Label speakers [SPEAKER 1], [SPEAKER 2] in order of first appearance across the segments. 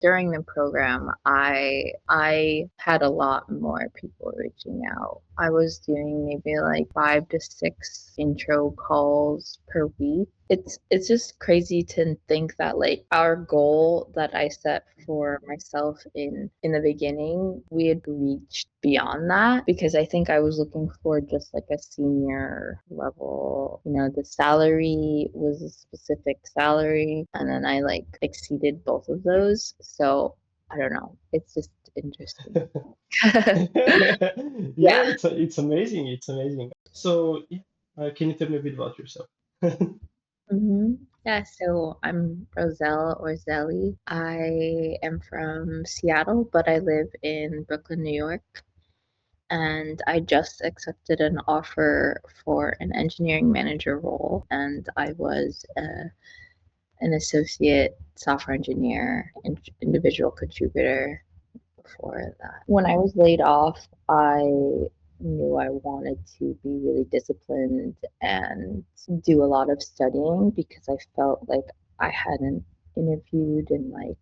[SPEAKER 1] during the program, I had a lot more people reaching out. I was doing maybe like 5 to 6 intro calls per week. It's just crazy to think that like our goal that I set for myself in the beginning, we had reached beyond that because I think I was looking for just like a senior level. The salary was a specific salary, and then I like exceeded both of those. So I don't know. It's just interesting.
[SPEAKER 2] Yeah,
[SPEAKER 1] Yeah.
[SPEAKER 2] it's amazing. It's amazing. So, yeah, can you tell me a bit about yourself?
[SPEAKER 1] Yeah, so I'm Roselle or Zelly. I am from Seattle, but I live in Brooklyn, New York. And I just accepted an offer for an engineering manager role, and I was an associate software engineer and individual contributor for that. When I was laid off, I knew I wanted to be really disciplined and do a lot of studying because I felt like I hadn't interviewed in like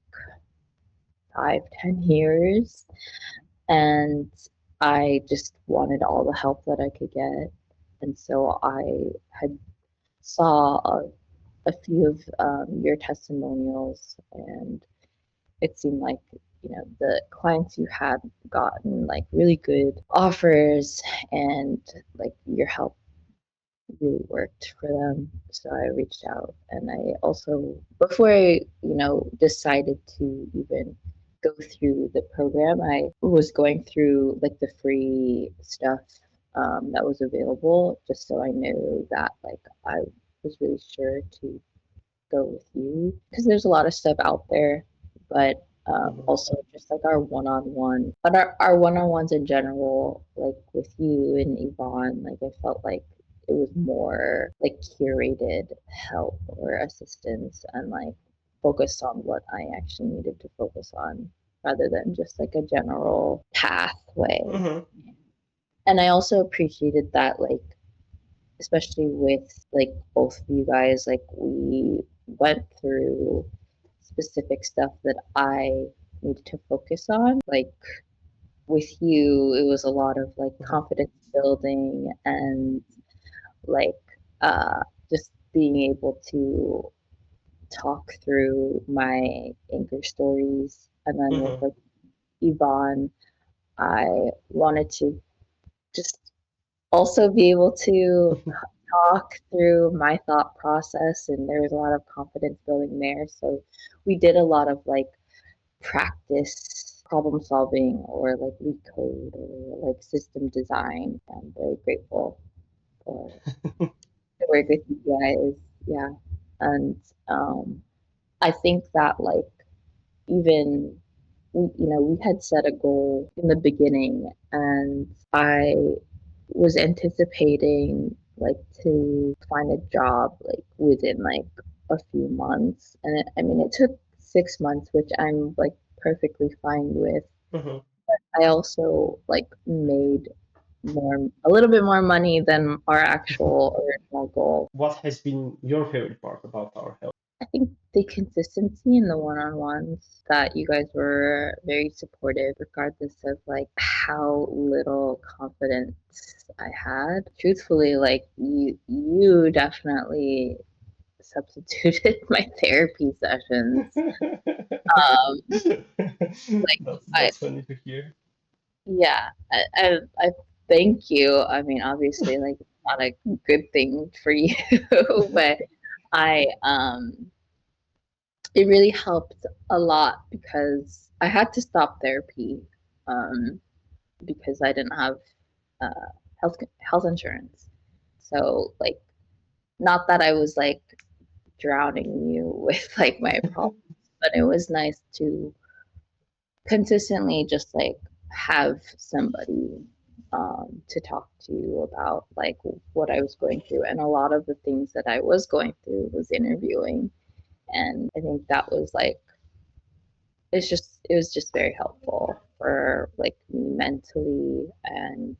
[SPEAKER 1] 5, 10 years, and I just wanted all the help that I could get. And so I had saw a few of your testimonials, and it seemed like the clients you had gotten like really good offers, and like your help really worked for them. So I reached out, and I also, before I decided to even go through the program, I was going through like the free stuff that was available, just so I knew that like I was really sure to go with you because there's a lot of stuff out there, but
[SPEAKER 2] Mhm.
[SPEAKER 1] also just like our one-on-one, but our one-on-ones in general, like with you and Yvonne, like I felt like it was more like curated help or assistance and like focused on what I actually needed to focus on rather than just like a general pathway.
[SPEAKER 2] Mhm.
[SPEAKER 1] And I also appreciated that, like, especially with like both of you guys, like we went through specific stuff that I needed to focus on. Like with you, it was a lot of like
[SPEAKER 2] Mhm.
[SPEAKER 1] confidence building and like uh just being able to talk through my anger stories. And then with
[SPEAKER 2] Mhm.
[SPEAKER 1] like Yvonne, I wanted to just also be able to talk through my thought process, and there was a lot of confidence building there. So we did a lot of like practice problem solving or like leak code or like system design. I'm very grateful for the work with you guys. Yeah. And um, I think that like even we had set a goal in the beginning, and I was anticipating like to find a job like within like a few months, and I mean it took 6 months, which I'm like perfectly fine with.
[SPEAKER 2] Mhm.
[SPEAKER 1] I also like made a little bit more money than our actual original goal.
[SPEAKER 2] What has been your favorite part about our help?
[SPEAKER 1] I think the consistency in the one-on-ones, that you guys were very supportive regardless of like how little confidence I had. Truthfully, like you definitely substituted my therapy sessions. Um like I
[SPEAKER 2] That's funny to hear.
[SPEAKER 1] yeah, I thank you. I mean, obviously like it's not a good thing for you, but I it really helped a lot because I had to stop therapy um, because I didn't have health insurance. So like, not that I was like drowning you with like my problems, but it was nice to consistently just like have somebody to talk to about like what I was going through, and a lot of the things that I was going through was interviewing, and I think that was like it was just very helpful for like me mentally and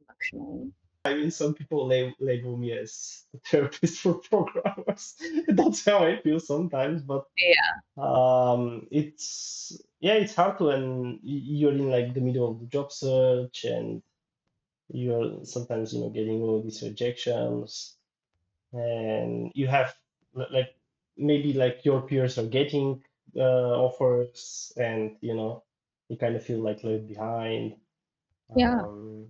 [SPEAKER 1] emotionally.
[SPEAKER 2] I mean, some people label me as a therapist for programmers. That's how I feel sometimes, but
[SPEAKER 1] Yeah,
[SPEAKER 2] it's hard to when you're in like the middle of the job search and you're sometimes getting all these rejections and you have like maybe like your peers are getting offers and you kind of feel like left behind.
[SPEAKER 1] yeah,
[SPEAKER 2] Um,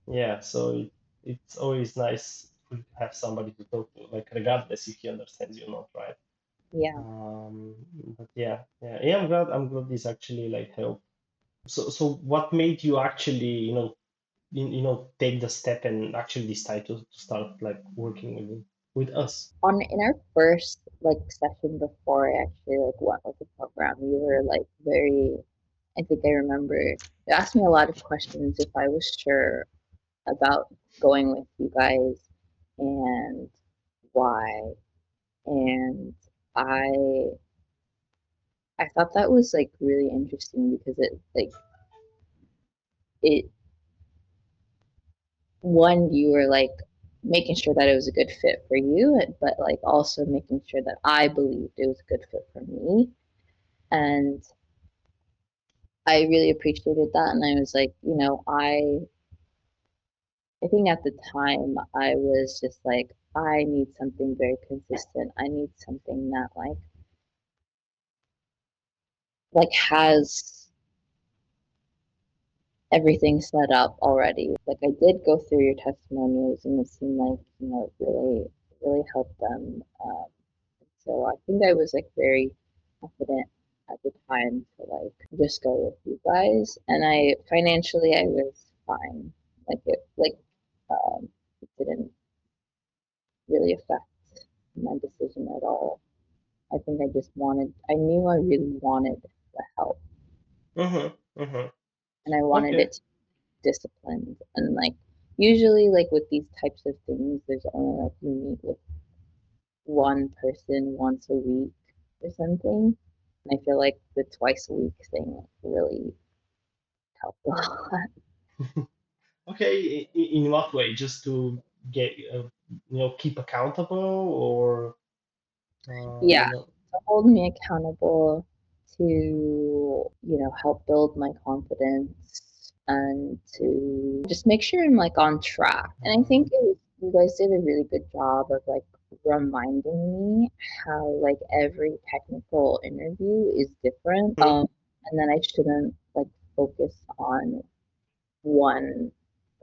[SPEAKER 2] yeah, so it's always nice to have somebody to talk to, like regardless if he understands you or not, right?
[SPEAKER 1] yeah.
[SPEAKER 2] Um, but yeah, I'm glad this actually like helped. So what made you actually, take the step and actually decide to start like working with us?
[SPEAKER 1] On in our first like session before I actually like went with the program, you were like very. I think I remember you asked me a lot of questions if I was sure about going with you guys and why. And I I thought that was like really interesting because it one you were like making sure that it was a good fit for you, but like also making sure that I believed it was a good fit for me. And I really appreciated that. And I was like, I think at the time I was just like, I need something very consistent. I need something that like has everything set up already. Like I did go through your testimonials and it seemed like, it really helped them. So I think I was like very confident at the time to like just go with you guys. And I financially I was fine. It didn't really affect my decision at all. I think I knew I really wanted the help
[SPEAKER 2] Mm-hmm. Mm-hmm.
[SPEAKER 1] and I wanted
[SPEAKER 2] Okay.
[SPEAKER 1] it to be disciplined. And like usually like with these types of things, there's only like you meet with one person once a week or something. And I feel like the twice a week thing really helped a lot.
[SPEAKER 2] Okay, in what way? Just to get keep accountable or
[SPEAKER 1] Yeah,
[SPEAKER 2] you know.
[SPEAKER 1] to hold me accountable, to, help build my confidence and to just make sure I'm like on track. And I think
[SPEAKER 2] Mhm.
[SPEAKER 1] you guys did a really good job of like reminding me how like every technical interview is different. And then I shouldn't like focus on one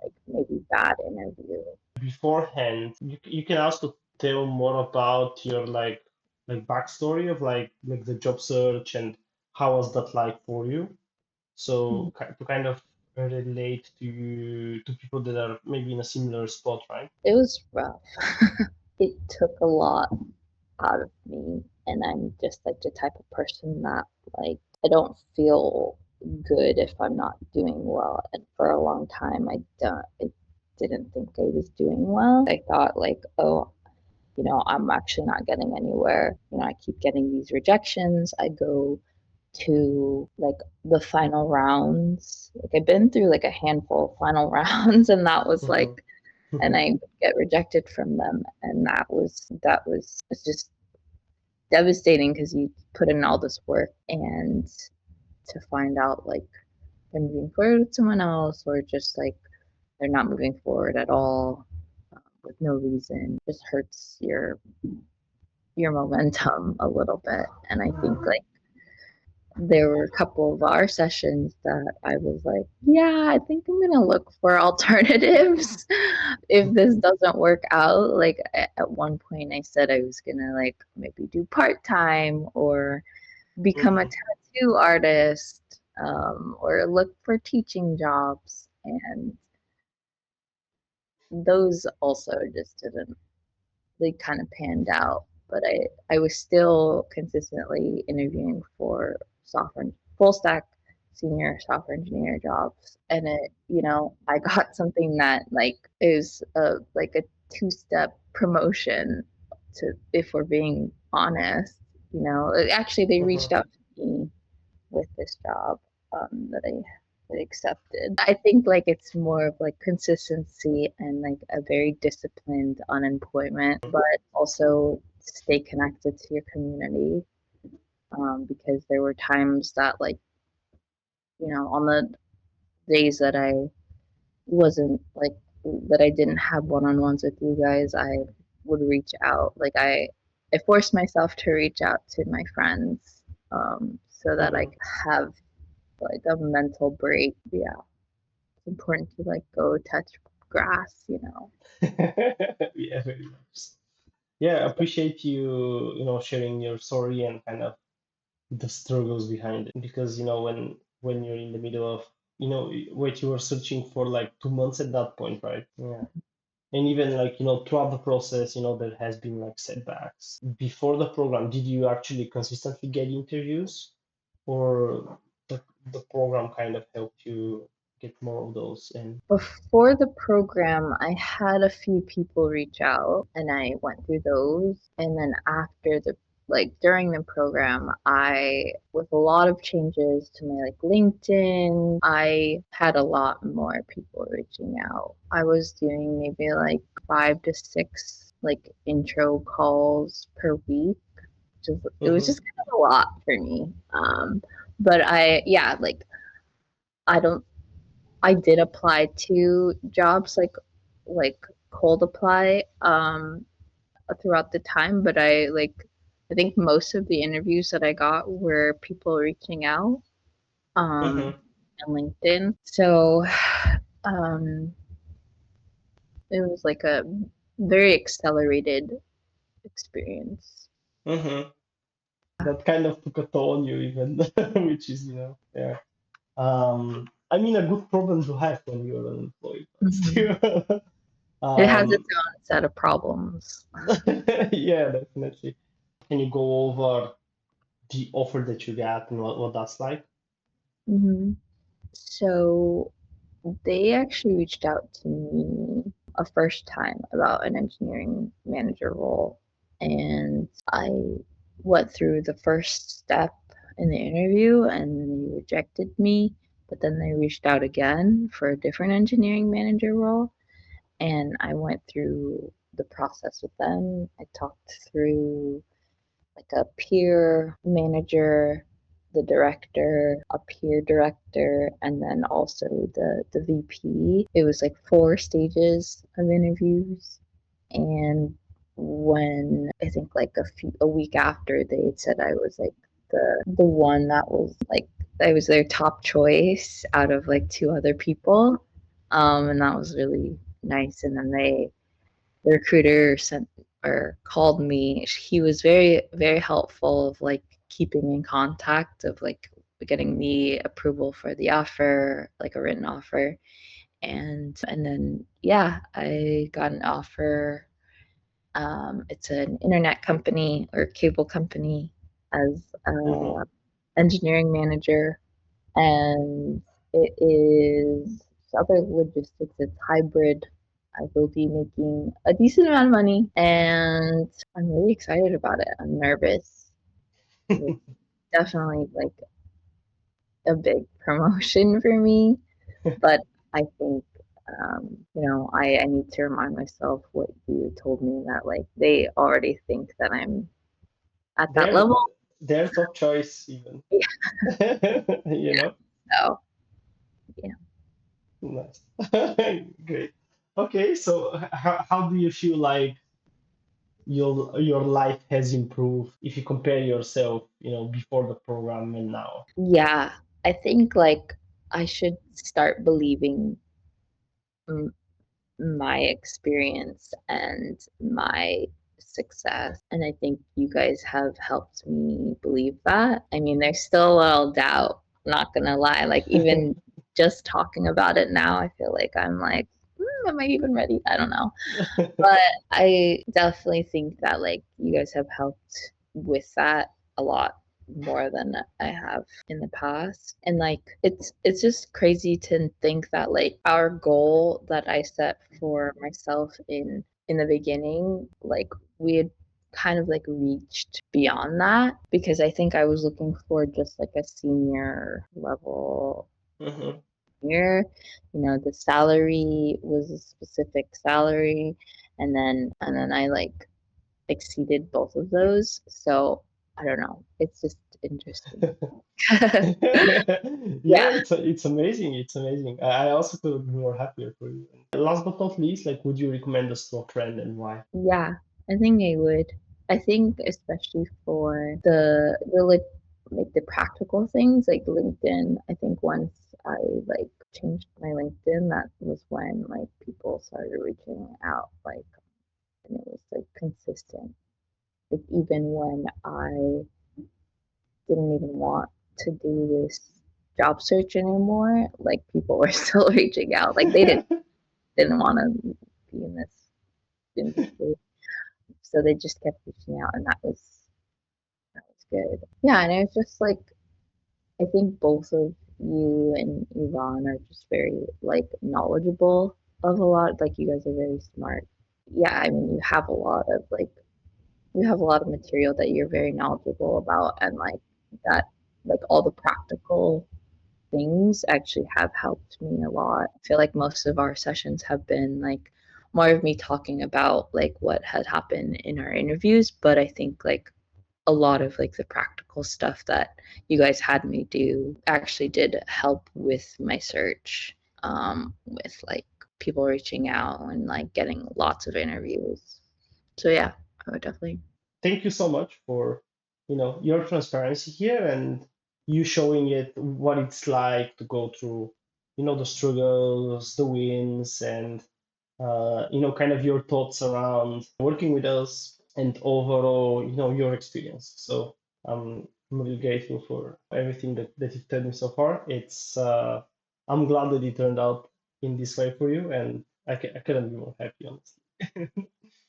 [SPEAKER 1] like maybe bad interview.
[SPEAKER 2] Beforehand, you can also tell more about your like backstory of like the job search and how was that like for you. So to kind of relate to people that are maybe in a similar spot, right?
[SPEAKER 1] It was rough. It took a lot out of me, and I'm just like the type of person that like I don't feel good if I'm not doing well. And for a long time I didn't think I was doing well. I thought like, oh, I'm actually not getting anywhere. I keep getting these rejections. I go to like the final rounds. Like I've been through like a handful of final rounds and that was
[SPEAKER 2] Mm-hmm.
[SPEAKER 1] like and I would get rejected from them and that was it's just devastating because you put in all this work and to find out like they're moving forward with someone else or just like they're not moving forward at all with no reason just hurts your momentum a little bit. And I think like there were a couple of our sessions that I was like, yeah, I think I'm gonna look for alternatives if this doesn't work out. Like at one point, I said I was gonna like maybe do part time or become a
[SPEAKER 2] Mm-hmm.
[SPEAKER 1] tattoo artist, or look for teaching jobs, and those also just didn't they kind of panned out. But I was still consistently interviewing for software full stack senior software engineer jobs, and I got something that like is like a two-step promotion to if we're being honest. Actually they reached
[SPEAKER 2] Mm-hmm.
[SPEAKER 1] out to me with this job that I accepted. I think like it's more of like consistency and like a very disciplined unemployment, but also stay connected to your community. Because there were times that like, on the days that I wasn't like that I didn't have one-on-ones with you guys, I would reach out. Like I forced myself to reach out to my friends, so that I
[SPEAKER 2] Hmm.
[SPEAKER 1] could have like a mental break. Yeah, it's important to like go touch grass.
[SPEAKER 2] Yeah, very much. Yeah, I appreciate you, sharing your story and kind of the struggles behind it. Because, when you're in the middle of, what you were searching for like 2 months at that point, right? Yeah. And even like, throughout the process, there has been like setbacks. Before the program, did you actually consistently get interviews, or the program kind of helped you get more of those? And
[SPEAKER 1] Before the program, I had a few people reach out and I went through those. And then after like during the program, with a lot of changes to my like LinkedIn, I had a lot more people reaching out. I was doing maybe like 5 to 6 like intro calls per week. It was
[SPEAKER 2] hmm
[SPEAKER 1] just kind of a lot for me. But yeah, like I don't I did apply to jobs like cold apply throughout the time, but I think most of the interviews that I got were people reaching out um
[SPEAKER 2] hmm
[SPEAKER 1] on LinkedIn. So um it was like a very accelerated experience.
[SPEAKER 2] hmm that kind of took a toll on you even, which is, yeah. I mean, a good problem to have when you're unemployed, but
[SPEAKER 1] Mhm.
[SPEAKER 2] still.
[SPEAKER 1] It has its
[SPEAKER 2] um,
[SPEAKER 1] own set of problems.
[SPEAKER 2] yeah, definitely. Can you go over the offer that you got and what that's like?
[SPEAKER 1] hmm So they actually reached out to me a first time about an engineering manager role, and I went through the first step in the interview and they rejected me, but then they reached out again for a different engineering manager role, and I went through the process with them. I talked through like a peer manager, the director, a peer director, and then also the VP. It was like 4 stages of interviews, and when I think like a week after, they had said I was like the one that was like I was their top choice out of like 2 other people, and that was really nice. And then the recruiter sent or called me. He was very, very helpful of like keeping in contact of like getting the approval for the offer, like a written offer. And then yeah, I got an offer. It's an internet company or cable company as a
[SPEAKER 2] Hmm.
[SPEAKER 1] engineering manager, and it is other logistics. It's hybrid. I will be making a decent amount of money, and I'm really excited about it. I'm nervous. It's definitely like a big promotion for me, but I think I need to remind myself what you told me, that like they already think that I'm at that
[SPEAKER 2] They're
[SPEAKER 1] level.
[SPEAKER 2] they're top choice even.
[SPEAKER 1] Yeah,
[SPEAKER 2] You know?
[SPEAKER 1] so yeah.
[SPEAKER 2] Nice. Great. Okay, so how do you feel like your life has improved if you compare yourself, before the program and now?
[SPEAKER 1] Yeah, I think like I should start believing m- my experience and my success. And I think you guys have helped me believe that. I mean, there's still a little doubt, not gonna lie. Like, even just talking about it now, I feel like I'm like, am I even ready? I don't know. But I definitely think that like you guys have helped with that a lot more than I have in the past. And like it's just crazy to think that like our goal that I set for myself in the beginning, like we had kind of like reached beyond that, because I think I was looking for just like a senior level
[SPEAKER 2] Hmm.
[SPEAKER 1] year. You know, the salary was a specific salary, and then I like exceeded both of those. So I don't know. It's just interesting.
[SPEAKER 2] Yeah,
[SPEAKER 1] Yeah,
[SPEAKER 2] it's amazing. It's amazing. I also couldn't be more happier for you. And last but not least, like, would you recommend us to a friend and why?
[SPEAKER 1] yeah. I think I would. I think especially for like the practical things like LinkedIn. I think once I like changed my LinkedIn, that was when like people started reaching out like and it was like consistent. Like even when I didn't even want to do this job search anymore, like people were still reaching out. Like they didn't want to be in this industry, so they just kept reaching out, and that was good. Yeah, and it was just like I think both of you and Yvonne are just very like knowledgeable of a lot. Like you guys are very smart. Yeah, I mean you have a lot of like you have a lot of material that you're very knowledgeable about, and like that like all the practical things actually have helped me a lot. I feel like most of our sessions have been like more of me talking about like what had happened in our interviews, but I think like a lot of like the practical stuff that you guys had me do actually did help with my search, with like people reaching out and like getting lots of interviews. So yeah, I would definitely.
[SPEAKER 2] Thank you so much for, your transparency here and you showing it what it's like to go through, the struggles, the wins, and kind of your thoughts around working with us and overall, your experience. So I'm really grateful for everything that you've told me so far. I'm glad that it turned out in this way for you, and I couldn't be more happy, honestly.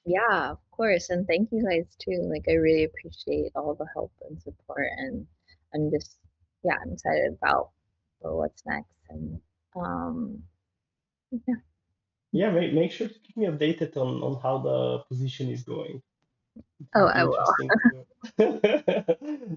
[SPEAKER 1] Yeah, of course. And thank you guys too. Like I really appreciate all the help and support and I'm just yeah, I'm excited about what's next and um yeah.
[SPEAKER 2] Yeah, make sure to keep me updated on how the position is going. It
[SPEAKER 1] Oh,
[SPEAKER 2] would be
[SPEAKER 1] I will.
[SPEAKER 2] interesting to know.